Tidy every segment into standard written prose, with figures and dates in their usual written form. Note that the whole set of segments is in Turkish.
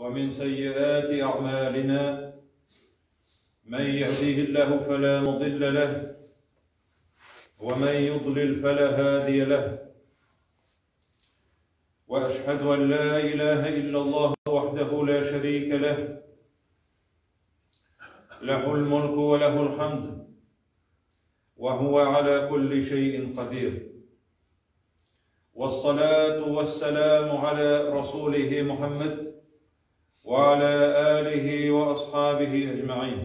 ومن سيئات أعمالنا من يهديه الله فلا مضل له ومن يضلل فلا هادي له وأشهد أن لا إله إلا الله وحده لا شريك له له الملك وله الحمد وهو على كل شيء قدير والصلاة والسلام على رسوله محمد وعلى آله وأصحابه أجمعين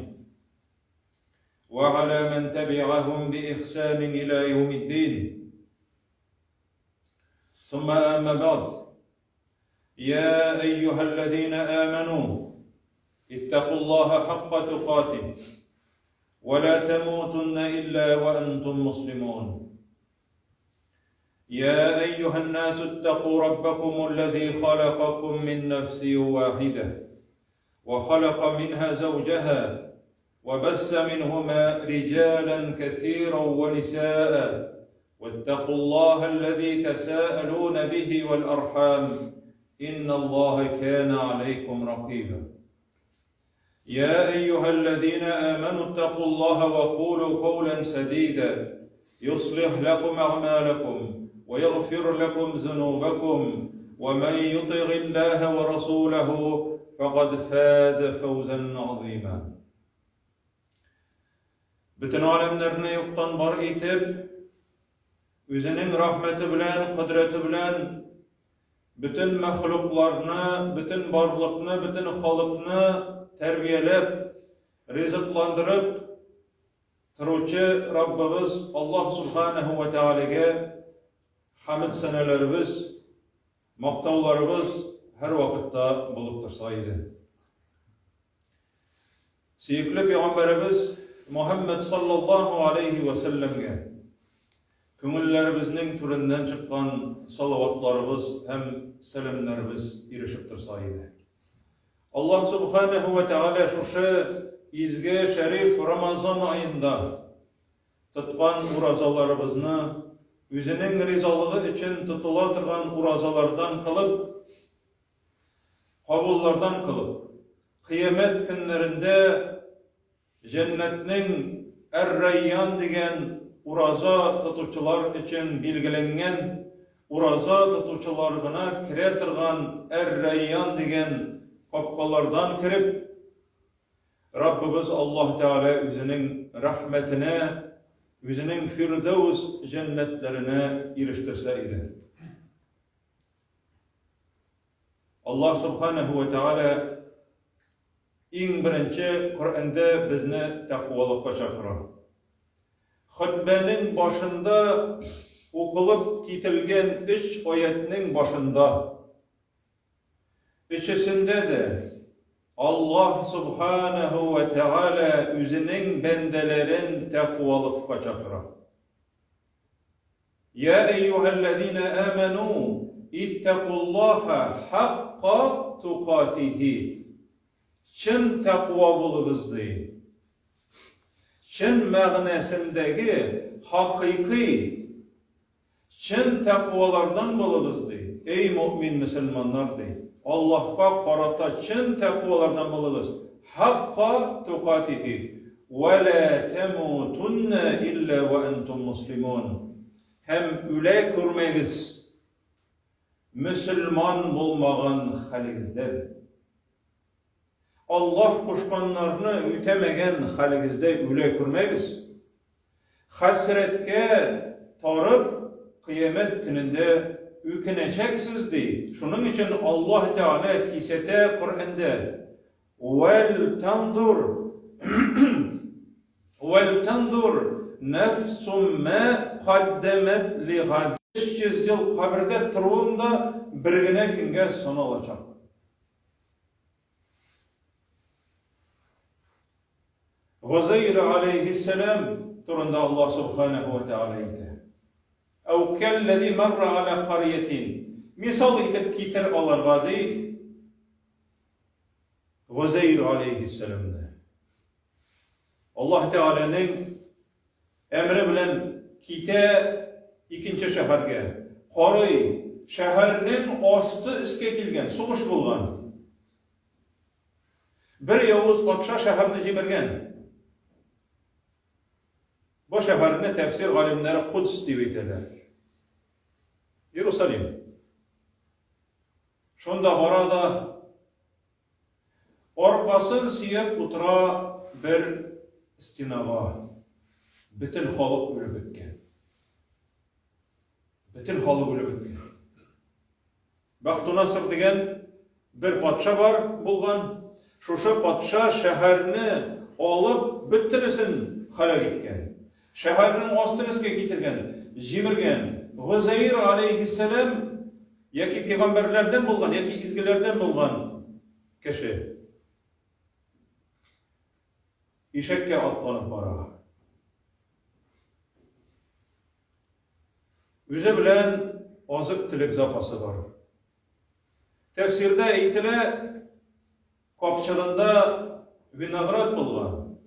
وعلى من تبعهم بإحسان إلى يوم الدين. ثم أما بعد، يا أيها الذين آمنوا اتقوا الله حق تقاته ولا تموتن إلا وأنتم مسلمون. يا أيها الناس اتقوا ربكم الذي خلقكم من نفس واحدة وخلق منها زوجها وبث منهما رجالا كثيرا ونساء واتقوا الله الذي تساءلون به والأرحام إن الله كان عليكم رقيبا. يا أيها الذين آمنوا اتقوا الله وقولوا قولا سديدا يصلح لكم أعمالكم ويغفر لكم ذنوبكم ومن يطع الله ورسوله فقد فاز فوزا عظيما. Bütün alemlerine yoktan bar etip, özünün rahmeti bilen, kudreti bilen, bütün mahluklarını, bütün barlıkını, bütün halıkını terbiyelep, rızıklandırıp, turuvchi Rabbimiz Allah Subhanahu ve Teala'ga hamd senelerimiz, maqtovlarimiz her vakitte bulup tursa edi. Suyukli Peygamberimiz Muhammed sallallahu aleyhi ve sellem'e köngüllerimizning türünden çıkan salavatlarımız hem selamlarımız erişip tursa edi. Allah Subhanahu ve Teala şu izge şerif Ramazan ayında tutkan urazalarımızı özünün rizalığı için tutula turgan urazalardan kılıp, kabullardan kılıp, kıyamet günlerinde cennetnin Er-Rayyan degen uraza tutuşçular için bilgilengen uraza tutuşçularına kire turgan Er-Rayyan degen kapkalardan kirip, Rabbimiz Allah Teala özünün rahmetine, özünün Firdevs cennetlerine eriştirse idi. Allah Subhanahu ve Teala en birinci Kur'an'da bizni takvalıkka çakırar. Hutbenin başında okulup ketilgen 3 ayetinin başında içerisinde de Allah Subhanahu ve Teala özünün bendelerin takvalıkka çakırar. Ya eyyühellezine amenu ittakullaha hakka tukatihi. Çin takva bulunuzdu. Çin mağnesindeki hakiki çin takvalardan bulunuzdu. Ey mümin Müslümanlar dey. Allah'a karata çin takvalardan bulunuz. Hakka tukatihi. Ve la temutunne illa ve entum muslimun. Hem üle kurmegiz Müslüman bulmağın haligizden. Allah kuşkanlarını ütemegen haligizde üle kurmegiz. Hasretke tarıp kıyamet gününde ükeneceksiniz dey. Şunun için Allah Teala kisete Kur'an'da vel tandur nefsum ma qaddemet li gad. 300 yıl kabirde turuğunda birgine günge son olacak. Uzeyr aleyhisselam turunda Allah Subhanahu ve Teala edi. Ev kellezi marra ala qariyetin. Misal edip kitir alarga dey. Uzeyr aleyhisselam'da. Allah Teala'nın emri bilen kite ikinci şehirge. Qori şehirnin osti iske kelgen, soğuş bulgan. Bir Yavuz patşa şehrini jimirgen. Bu şehrini tefsir alimleri Kuds diye beyteler. Yerusalim. Şunda barada orqaсын siyep utura bir istinaga. Bütün halık ölüp bitken. Bütün halık ölüp bitken. Baxtunasır degen bir patşa var bulgan. Şuşa patşa şehrini alıp bütünüsün halak etken. Şehirinin ostınızga getirgen, jimirgen. Uzayr aleyhisselam yaki peygamberlerden bulgan, yaki izgilerden bulgan kişi. İşekке atlanıp bara. Yüze bilen azık tilik zapası var. Tefsirde eytile kapçılında vinagrat bulgan.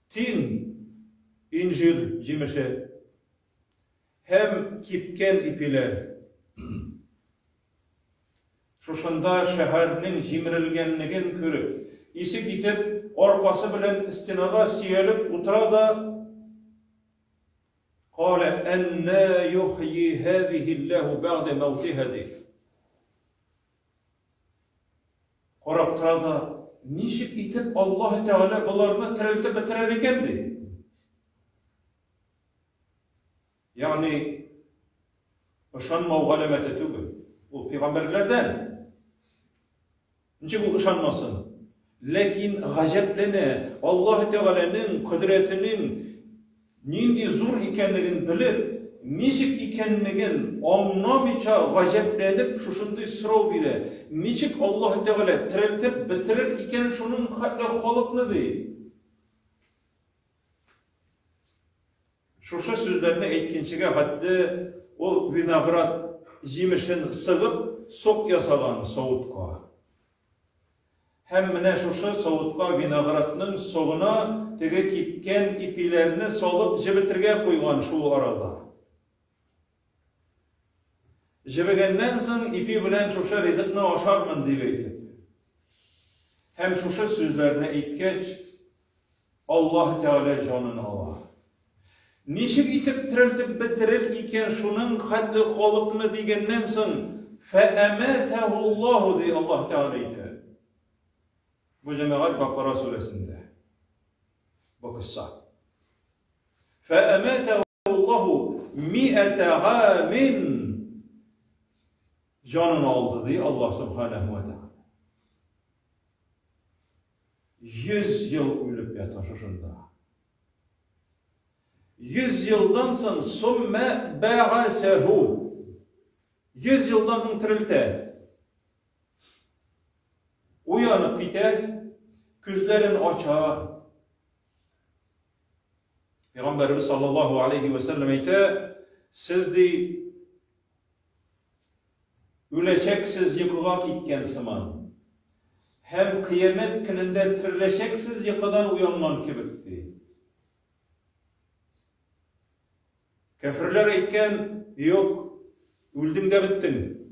Tin, incir cimişi, hem kipken ipiler. Şuşunda şehirinin jimirilgenligin körüp, isi gitip orqası bilen istinaga siyelip utura da قال أَنَّا يُحْيِي هَذِهِ اللّٰهُ بَعْدَ مَوْتِهَا deyip. Korap tura da nişik itip Allah Teala bularını tiriltip bitirer ekendi. Yani ışanmav alameti tügü. Bu peygamberlerden. Niçin bu ışanmasın? Lakin gajeplene Allah Teala'nın kudretinin nindi zor ikenligini bilip, niçik ikenligin anlamaça gajeplenip şuşunday sırov bile, niçik Allah Teala tiriltip bitirir iken şunun halıkını deyip. Şuşu sözlerini etkinçige haddi o vinagrat jimişin sığıp sok yasagan soğutka. Hemmine şuşu soğutka vinagratının soğuna tege kipken ipilerini solup jibitirge koygan şu arada. Jibigenden soň ipi bilen şuşa rizikni aşarmın diye eytip. Hem şuşa sözlerini etkeç Allah Teala canını alar. Nişik itip tiriltip bitirir iken şunun hadli halıkını degenden soň فَاَمَاتَهُ اللّٰهُ diye Allah Teala eytip. Bu cemaat Bakara suresinde. Bu kıssa. فَاَمَاتَهُ اللّٰهُ مِئَةَ عَامٍ canını aldı diye Allah Subhanahu ve Teala. 100 yıl ölüp yatar şunda. 100 yıldan sonra summe ba'asehu. 100 yıldan sonra tirilte. Uyanıp gider, gözlerini açar. Peygamberimiz sallallahu aleyhi ve sellem eyte, siz de üleşeksiz yıkığa gitken sıman. Hem kıyamet gününde tirileşeksiz yıkıdan uyanman kibirdi. Kafirler eytken, yok, öldün de bittin.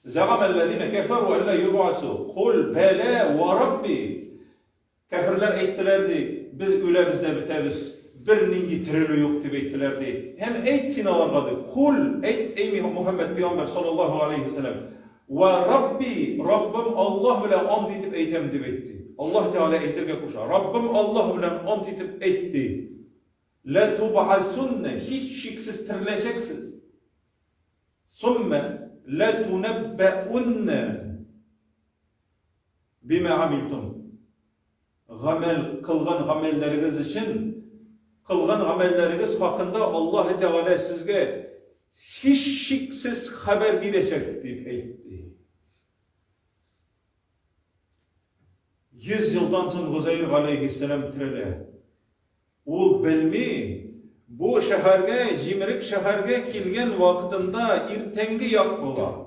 Zâgamellezîne keferu ella yub'asu. Kul bela ve rabbi. Kafirler eyttilerdi, biz ölemiz de biteriz. Birinin tirili yok diye eyttilerdi. Hem eytsin alargadı. Kul eyt ey Muhammed Peygamber sallallahu aleyhi ve sellem. Ve Rabbi, Rabbim Allah bile ant etip eytem diye eytti. Allah Teala eytirge kuşa. Rabbim Allah bile ant etip eytti. La tub'asunne, hiç şiksiz tirileşeksiz. Sümme la tunebbe'unne bime amiltum. Gamel, kılgan gamelleriniz için kılgan amelleriniz hakkında Allah Teala sizge hiç şiksiz haber verecek deyip eytti. 100 yıldan sonra Uzayr aleyhisselam tirile. O bilmi bu şehirge, jimirik şehirge kilgen vaktında irtengi yak bola.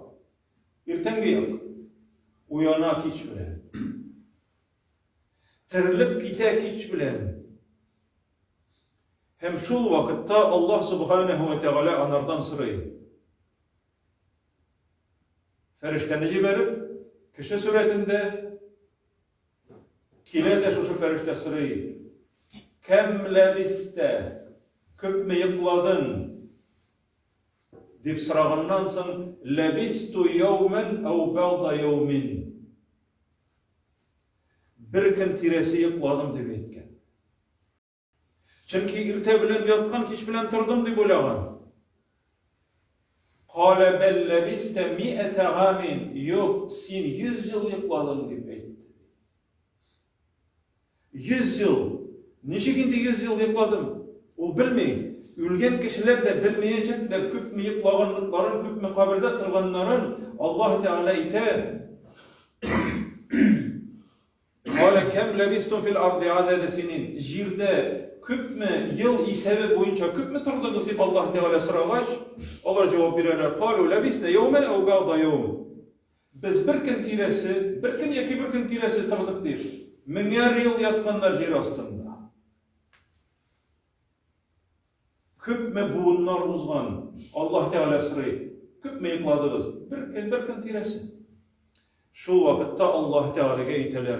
Irtengi yak. Uyanak hiç bilen. Tirilip gitek hiç bilen. Hem şu vakitte Allah Subhanahu ve Teala anardan sırayı. Ferişteni jiberip, Kişi suretinde kile de şu ferişte sırayı. Kem lebiste, köp mü yıkladın? Dip sırağından son, lebistu yevmen ev ba'da yevmin. Bir gün tiresi yıkladım dip etken. Çünkü irte bilen yatkan, hiç bilen tırdım dip olagan. Kale bel lebiste mi'ete amin. Yok, sen 100 yıl yıkladın dip etti. 100 yıl. Niçin indi 100 yıl yıkladım? O bilmeyin. Ülgen kişiler de bilmeyecekler. Küp mü yıklaganlıkların, küp mü kabirde tırganların Allah Teala ite. Kale kem lebistum fil ardi adede sinin. Jirde küp mü yıl iseve boyunca küp mü tırdınız deyip Allah Teala sıralaş. Allah cevap verirler. Kalu lebisne yevmen ev ba'da yevm. Biz bir gün tiresi, bir gün yaki bir gün tiresi tırdık deyir. Milyar yıl yatkanlar yer astında. Küp mü buğunlar uzman, Allah Teala sırayı, küp mü yıkladınız? Bir gün tiresi. Şu vakitte Allah Teala'ya iteler.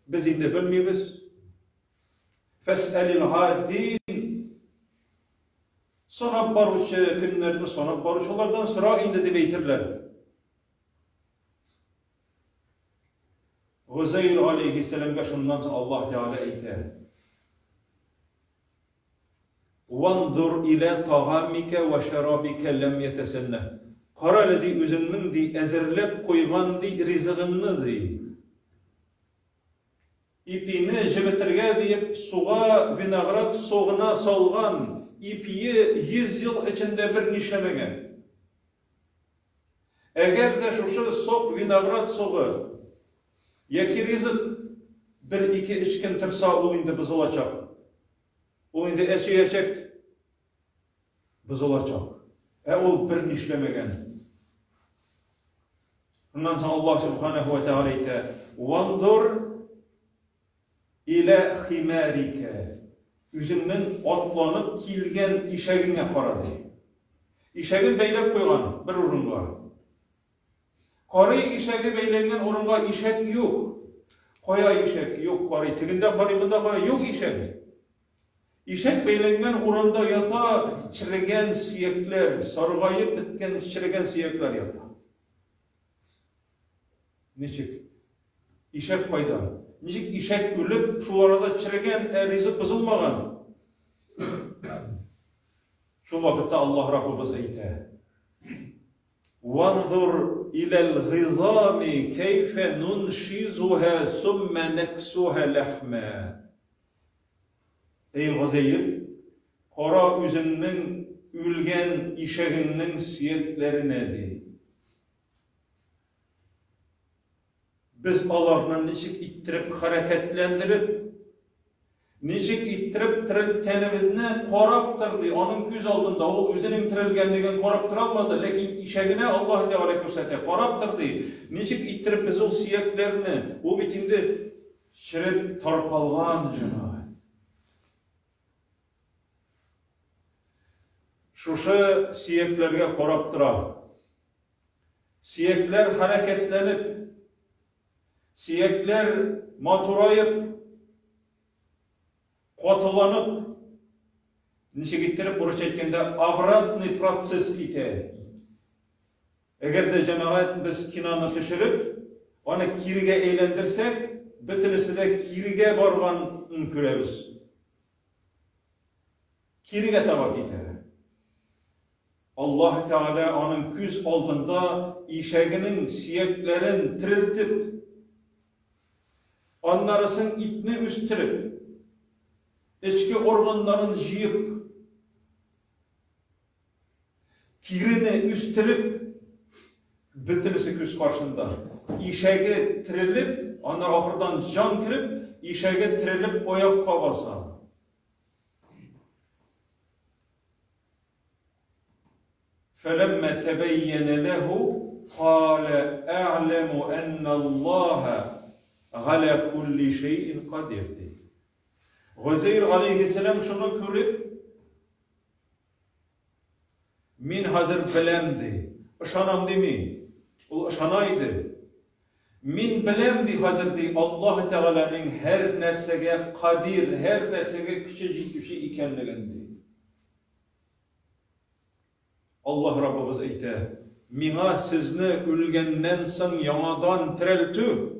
Biz indi bilmeyiz. Fes'elil hadin. Sonra barışı günlerini, sonra barışlardan sıra indi de beytirler. Uzeyr aleyhisselam'a şundan sonra Allah Teala ite. وَانْظُرْ إِلَى طَغَامِكَ وَشَرَابِكَ لَمْ يَتَسَنَّهِ Kara di üzünün di ezerlep koygan di rizığını di. İpini jümetirge deyip suğa vinagrat soğuna salgan ipiyi 100 yıl içinde bir nişlemegen. Eğer de şu sok vinagrat soğu yaki rizık bir iki içkin tırsa o indi biz olacak. O indi eşeyecek biz olacak. O bir nişlemegen. Ondan sonra Allah Subhanahu ve Teala ite وَانْظُرْ ile himarike. Üzümün atlanıp kilgen işegine karadı. İşegin beylep koygan bir orunga. Karı işegi beylengen orunga işek yok. Koya işek yok karı. Tiginde karı bunda karı yok işek. İşek beylengen orunda yata çiregen siyekler, sargayıp bitken çiregen siyekler yata. Niçik? İşek payda. Niçik işek ölüp şu arada çiregen rizık bozulmagan. Şu vakitte Allah Rabbimiz ite. وَانْظُرْ إِلَى الْغِضَامِ كَيْفَ نُنْشِزُهَا ثُمَّ نَكْسُهَا لَحْمًا Ey Gazeyir, kara üzünün ülgen işeğinin siyeklerine de. Biz alarını niçik ittirip, hareketlendirip, niçik ittirip, tirilkenimizini koraptırdı. Onun göz aldığında o üzünün tirilgenliğini koraptıralmadı. Lakin işeğine Allah Teala körsete, koraptırdı. Niçik ittirip biz o siyeklerini, o bitinde şirip tarpalgan cana. Şuşu siyeklerge koraptıra. Siyekler hareketlenip, siyekler maturayıp, kotulanıp, niçe gittirip oruç etkende abratni proses ite. Eğer de cemaat biz kinanı düşürüp, onu kirige eğlendirsek, bitinisi de kirige bargan kürebiz. Kirige tabak ite. Allah Teala onun küz altında işeğinin siyeklerin tiriltip, onlarısın ipni üstürüp, içki organların jiyip, kirini üstürüp, bitinisi küz karşında. İşeği tirilip, onlar ahırdan can kirip, işeği tirilip oyak kabasa. فَلَمَّا تَبَيَّنَ لَهُ قَالَ أَعْلَمُ أَنَّ اللّٰهَ عَلَى كُلِّ شَيْءٍ قَدِر'di. Uzeyr aleyhisselam şunu görüp, min hazır bilemdi, ışanam demeyin, o ışanaydı. Min bilem di hazır di Allah Teala'nın her nersege kadir, her nersege küçe cidüşü ikenligindi. Allah Rabbimiz eyte, mina sizni ülgenden son yanadan tireltü,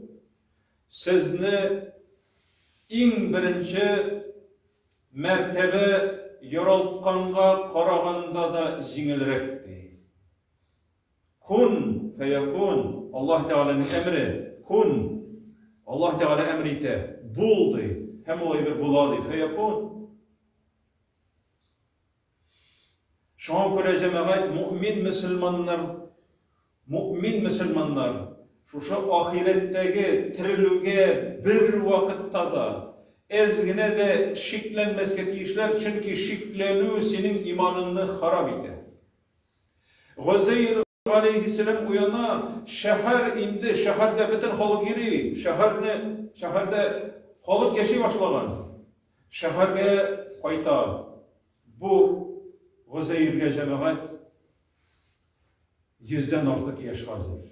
sizni in birinci mertebe yorultqanga qaraganda da jingilrekdi. Kun feyekun. Allah Teala'nın emri. Kun. Allah Teala emriyte. Buldu. Hem olay bir buladı. Feyekun. Şuna göre cemaat mümin Müslümanlar şu ahiretteki tirilüge bir vakitta da ezgine de şiklenmezke tiyişler çünkü şiklenü senin imanını harap eder. Uzeyr aleyhisselam uyana şehir indi, şehirde bütün halk giri, şehirde halk yaşay başlagan. Şehirge kayta bu Uzeyr'ge cemaat 100'den artık yaş hazır.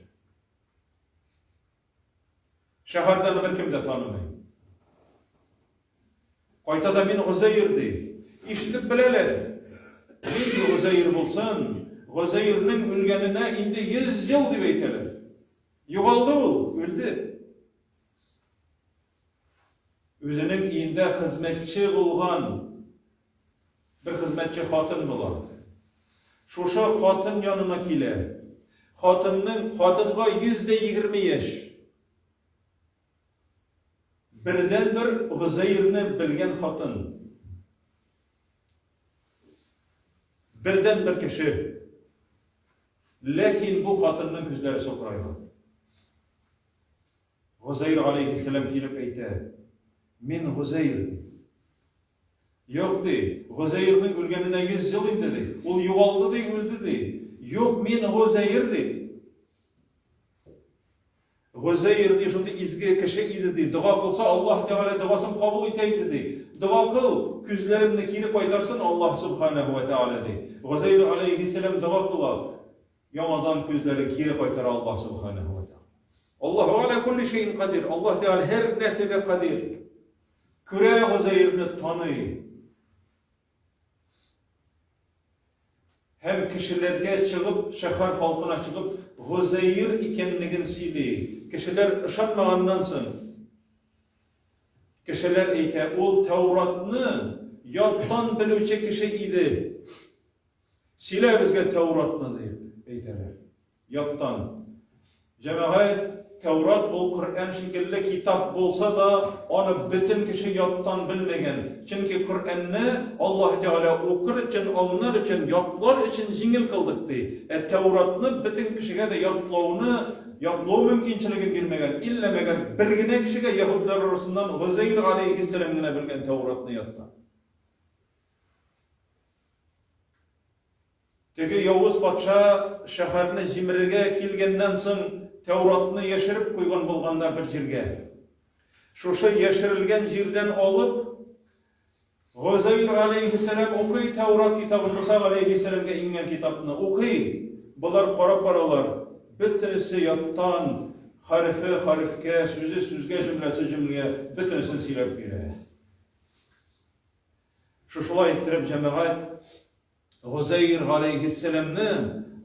Şehirden bir kim de tanımayın. Kayta da min Uzeyr'di. İşitip bileler. Min Uzeyr bulsan, Uzeyr'nin ülgenine indi 100 yıl diye eyteler. Yuvaldı ol, öldü. Özünün iyinde hizmetçi bulgan bir hizmetçi hatın bulan. Şuşa hatın yanına kile. Hatınga %20 yaş. Birden bir Uzeyr'ni bilgen hatın. Birden bir kişi. Lakin bu hatının gözleri sokuraydı. Uzeyr aleyhisselam gelip eyte. Min Uzeyr. Yok de. Uzeyr'nin ülgenine 100 yıl indi de. Ol yuvaldı de, öldü de. Yok min Uzeyr de. Uzeyr de şunda izgi kişi idi de. Dua kılsa Allah Teala duasını kabul eteydi de. Dua kıl, küzlerimni kirip aytarsın Allah Subhanahu ve Teala de. Uzeyr aleyhisselam dua kıla. Yamadan küzleri kirip aytar Allah Subhanahu ve Teala. Allahu ala kulli şeyin kadir. Allah Teala her nersede kadir. Küre Uzeyr'ni tanı. Hem kişilerge çıkıp, şehir halkına çıkıp, Uzeyr ikenligin sili. Kişiler ışanmağandansın. Kişiler eyte, ol Tevrat'ını yattan bilüçe kişi idi. Sile bizge Tevrat'ını deyip eyteler. Yattan. Cemaat, Tevrat ol Kur'an şekilde kitap bolsa da onu bütün kişi yattan bilmegen. Çünkü Kur'an'ı Allah Teala okur için, anlar için, yatlar için jingil kıldık dey. Tevrat'ını bütün kişiye de yatlağı mümkünçiliği bilmegen. İllemegen birgine kişiye Yahudiler arasından Uzeyr aleyhisselam'ına bilgen Tevrat'ını yattan. Tegi Yavuz Paşa şehirine Jimirge kilgenden soň Tevrat'ını yaşırıp koygan bulganlar bir jirge. Şuşa yaşırılgan jirden alıp Uzeyr aleyhisselam okuy Tevrat kitabı Musa aleyhisselamga ingen kitabını okuy. Bular qarap baralar. Bütünüsü yattan harfke, sözü sözge, cümlesi cümleye bütünüsünü silep bire. Şuşula ettirip cemaat Uzeyr aleyhisselam'ni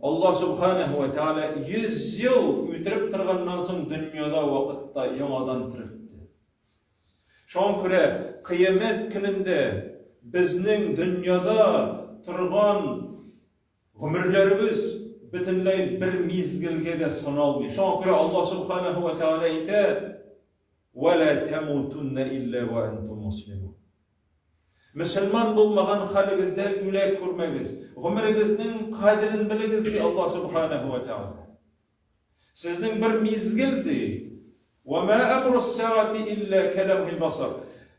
Allah Subhanahu ve Teala 100 yıl ütirip tırgandan soň dünyada vakitta yamadan tiripdi. Şoň göre kıyamet gününde bizning dünyada tırgan ömürlerimiz bütünley bir mizgilge de sanalmıyor. Şoň göre Allah Subhanahu ve Teala eyte: "Ve la temutunne illa ve entum muslimun." Müslüman bulmagan haligizde ülek kurmegiz. Ömrünüzün kadirini biligiz di Allah Subhanahu ve Teala. Sizning bir mizgildi. Ve ma amrus saati illa kelamhil basar.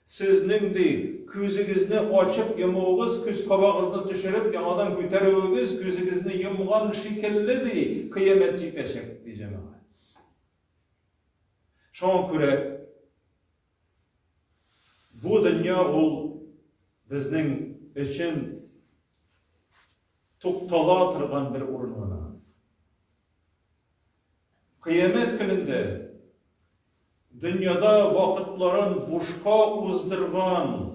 Sizning de küzügizni açıp yumuğuz, küz kabağızını düşürüp yanadan götürüğüz, küzügizni yumgan şekilli di kıyamet jiteşek diyeceğim. Şoň göre bu dünya ol bizning için toktala turgan bir urun. Kıyamet gününde dünyada vakıtların boşka uzdırgan,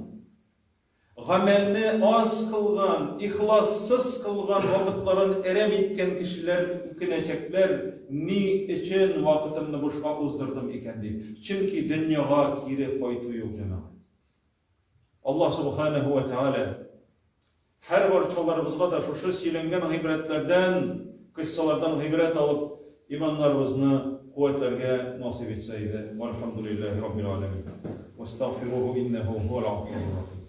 gamelni az kılgan, ihlassız kılgan vakıtların erem etken kişiler ükenecekler, ni için vakıtımni boşka uzdırdım iken deyip. Çünkü dünyaya kire koyduğu yok cemaat. Allah subhanahu ve teala her barçalarımızga da şu söylengen ibretlerden, kıssalardan ibret alıp imanlarımızı kuvvetlerge nasip etseydi. Velhamdülillahi Rabbil alemin. Ve estağfiruhu innehu huvel gafurur.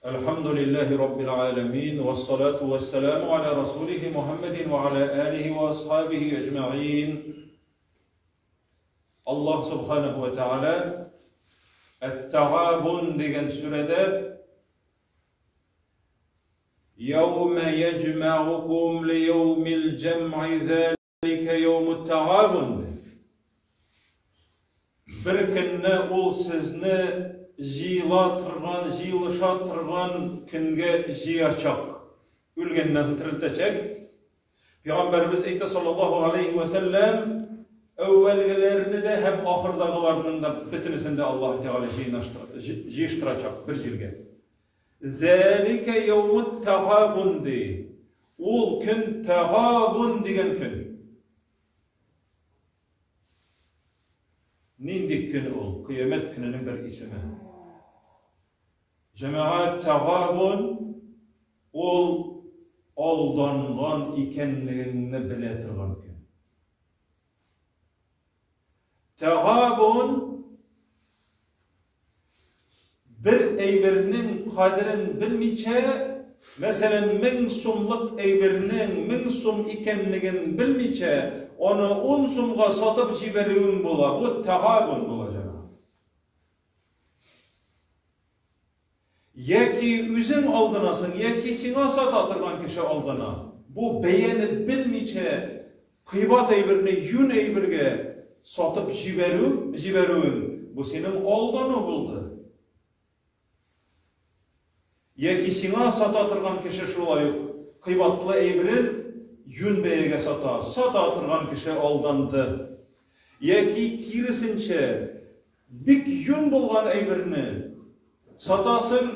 Elhamdülillahi Rabbil alemin ve salatu ve selamu ala Resulih Muhammedin ve ala alihi ve ashabihi ecma'in. Allah subhanahu ve teala Et-Tağabun degen sürede يَوْمَ يَجْمَعُكُمْ لِيَوْمِ الْجَمْعِ ذَلِكَ يَوْمُ التَّغَابُنْ. Bir günne ol sizni jiylaşa tırgan günge jiyacak, ülgenden tiriltecek. Peygamberimiz eyti sallallahu aleyhi ve sellem evvelgilerini de hem ahırdağılarının da bitinisinde Allah Teala jiyiştiracak bir jirge. Zalika yevmut tağabun de. Ol gün tağabun degen gün. Nindik gün ol? Kıyamet gününün bir ismi. Cemaat tağabun ol aldangan ikenligini bile turgan gün. Tağabun bir eybirinin kadirin bilmiçe, mesela 1000 so'mlik eybirinin 1000 so'm ikenligini bilmiçe, onu 10 so'mga satıp jiberuun bola. Bu tağabun bolacak. Yeki üzün aldınasın, yeki sina satatırgan kişi aldına. Bu beğenip bilmiçe, kıybat eybirini yün eybirge satıp jiberuun. Bu senin aldığını buldu. Yeki sina satatırgan kişi şulay kıybatlı eybirin yün beyege satatırgan kişi aldandı. Yeki kirisinçe bik yün bulgan eybirini satasın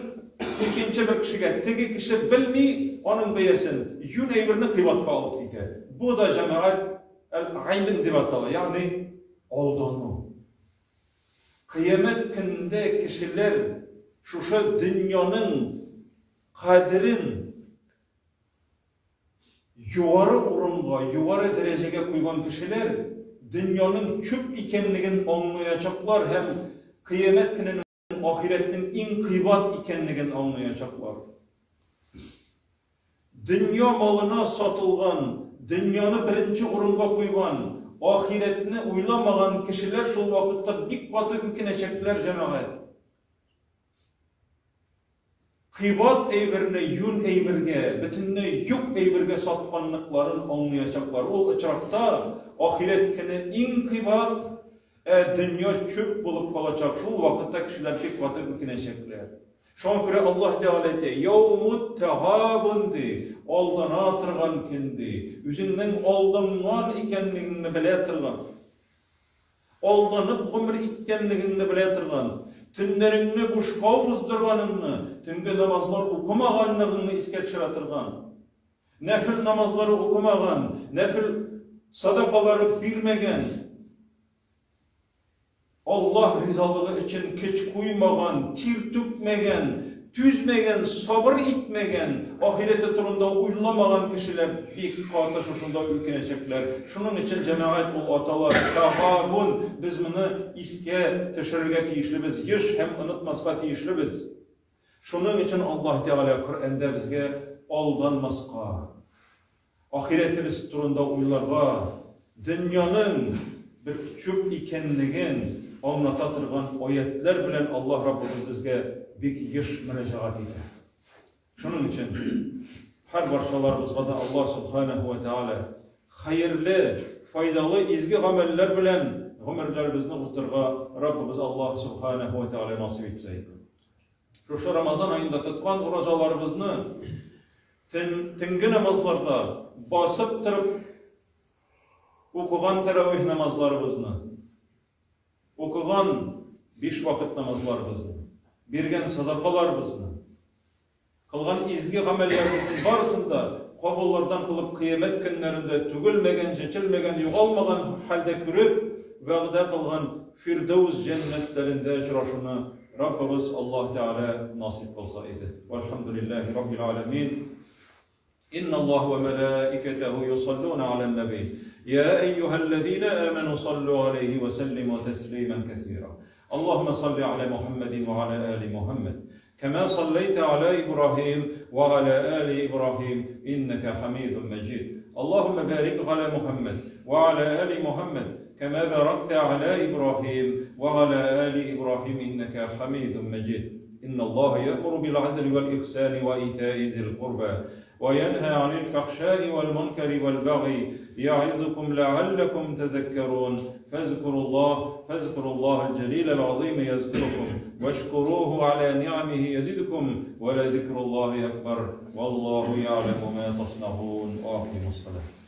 ikinci bir kişiye, teki kişi bilmi onun beyesin yün eybirini kıybatla alıp gider. Bu da cemaat el-aybin divatalı, yani aldanı. Kıyamet günde kişiler şu dünyanın kadirin yuvarı orunga, yuvarı dereceye koygan kişiler dünyanın çöp ikenligini anlayacaklar, hem kıyamet gününün ahiretinin en kıybat ikenligini anlayacaklar. Dünya malına satılgan, dünyanı birinci orunga koygan, ahiretini uylamagan kişiler şu vakitte bik batı ükenecekler cemaat. Kıybat eybirine, yün eybirge, bütünne yük eybirge satkanlıkların anlayacaklar. O uçakta ahiretkini en kıybat dünya çöp bulup kalacak. Şu vakitte kişiler bik batı ükenecekler. Şuna göre Allah Teala ete, yevmut tehabun de, aldana tırgan kendi, üzünden aldangan ikenligini bile tırgan, aldanıp ömür ikenligini bile tırgan, tünlerini boşka uzdırganını, tünge namazlar okumağanlığını iske çıratırgan, nefil namazları okumağan, nefil sadakaları bilmegen, Allah rizalığı için keç koymağan, tir tükmegen, tüzmegen, sabır etmegen, ahirete turunda uylamagan kişiler bir kata şuşunda ülkenecekler. Şunun için cemaat bu atalar, tağabun, biz bunu iske teşirge tiyişlibiz, yiş hem unutmasqa tiyişlibiz. Şunun için Allah Teala Kur'an'da bizge aldanmasqa, ahiretimiz turunda uylarga, dünyanın bir çöp ikenligin anlatatırgan ayetler bilen Allah Rabbimiz bizge bir yiş münecaat eder. Şunun için her barçalarımızga da Allah Subhanahu ve Teala hayırlı, faydalı izgi ameller bilen ömürlerimizni uzturga Rabbimiz Allah Subhanahu ve Teala nasip etseydi. Şu Ramazan ayında tutgan oruçlarımızı tenge namazlarda basıp turup okugan teravih namazlarımızı, okugan 5 vakit namazlarımızı, bergen sadakalarımızı, kılgan izgi amellerimizin barısında kabullardan kılıp kıyamet günlerinde tügülmegen, çekilmegen, yoğalmagan halde kürüp vəqdə kılgan Firdevs cennetlerinde uçraşını Rabbimiz Allah Teala nasip kılsa idi. Velhamdülillahi Rabbil alemin. İnna Allah ve melaiketehu yusalluna alen nebi. Ya eyyühellezine amenu sallu aleyhi ve sellimu teslimen kesira. Allahümme salli ala Muhammedin ve ala ali Muhammed. كما صليت على إبراهيم وعلى آل إبراهيم إنك حميد مجيد اللهم بارك على محمد وعلى آل محمد كما باركت على إبراهيم وعلى آل إبراهيم إنك حميد مجيد إن الله يأمر بالعدل والإحسان وإيتاء ذي القربى وينهى عن الفحشاء والمنكر والبغي يعظكم لعلكم تذكرون فاذكروا الله الجليل العظيم يذكركم واشكروه على نعمه يزدكم ولذكر الله أكبر والله يعلم ما تصنعون وأقيموا الصلاة